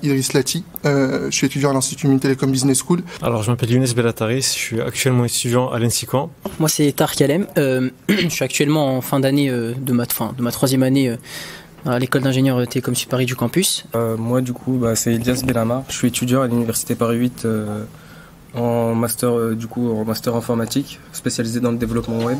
Idriss Lati. Je suis étudiant à l'Institut Mines-Télécom Business School. Alors, je m'appelle Younes Bellataris, je suis actuellement étudiant à l'ENSI Caen. Moi, c'est Tarek Alem. Je suis actuellement en fin d'année de ma troisième année à l'école d'ingénieurs Télécom Sup Paris du campus. Moi, du coup, c'est Elias Bellamar. Je suis étudiant à l'Université Paris 8 en master, en master informatique, spécialisé dans le développement web.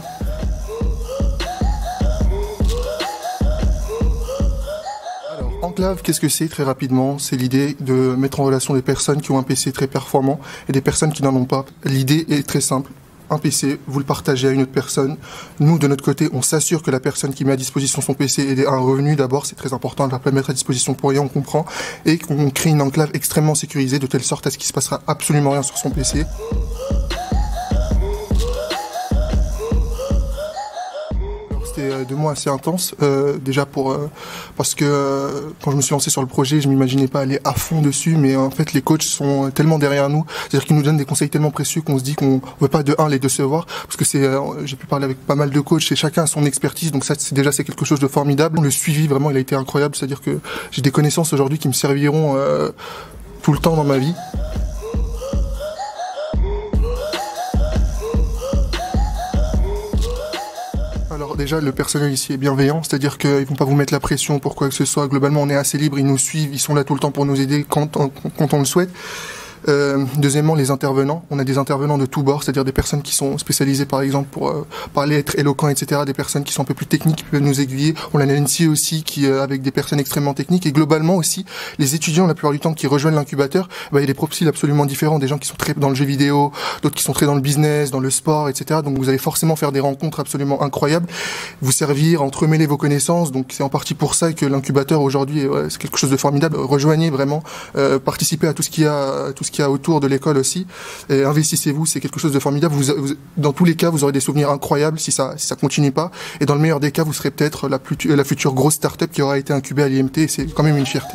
Enclave, qu'est-ce que c'est? Très rapidement, c'est l'idée de mettre en relation des personnes qui ont un PC très performant et des personnes qui n'en ont pas. L'idée est très simple. Un PC, vous le partagez à une autre personne. Nous, de notre côté, on s'assure que la personne qui met à disposition son PC ait un revenu. D'abord, c'est très important de ne pas le mettre à disposition pour rien, on comprend. Et qu'on crée une enclave extrêmement sécurisée de telle sorte à ce qu'il ne se passera absolument rien sur son PC. C'était 2 mois assez intenses, déjà parce que quand je me suis lancé sur le projet, je m'imaginais pas aller à fond dessus, mais en fait les coachs sont tellement derrière nous, c'est-à-dire qu'ils nous donnent des conseils tellement précieux qu'on se dit qu'on veut pas de un les décevoir, parce que j'ai pu parler avec pas mal de coachs et chacun a son expertise, donc ça c'est quelque chose de formidable. Le suivi vraiment il a été incroyable, c'est-à-dire que j'ai des connaissances aujourd'hui qui me serviront tout le temps dans ma vie. Alors déjà, le personnel ici est bienveillant, c'est-à-dire qu'ils vont pas vous mettre la pression pour quoi que ce soit. Globalement, on est assez libre, ils nous suivent, ils sont là tout le temps pour nous aider quand on le souhaite. Deuxièmement, les intervenants. On a des intervenants de tous bords, c'est-à-dire des personnes qui sont spécialisées, par exemple, pour parler, être éloquent, etc. Des personnes qui sont un peu plus techniques, qui peuvent nous aiguiller. On a l'ANSI aussi, avec des personnes extrêmement techniques. Et globalement aussi, les étudiants, la plupart du temps, qui rejoignent l'incubateur, il y a des profils absolument différents. Des gens qui sont très dans le jeu vidéo, d'autres qui sont très dans le business, dans le sport, etc. Donc vous allez forcément faire des rencontres absolument incroyables, vous servir, entremêler vos connaissances. Donc c'est en partie pour ça que l'incubateur aujourd'hui, c'est quelque chose de formidable. Rejoignez vraiment, participez à tout ce qu'il y a autour de l'école aussi, et investissez-vous, c'est quelque chose de formidable. Dans tous les cas, vous aurez des souvenirs incroyables si ça continue pas, et dans le meilleur des cas, vous serez peut-être la future grosse start-up qui aura été incubée à l'IMT, et c'est quand même une fierté.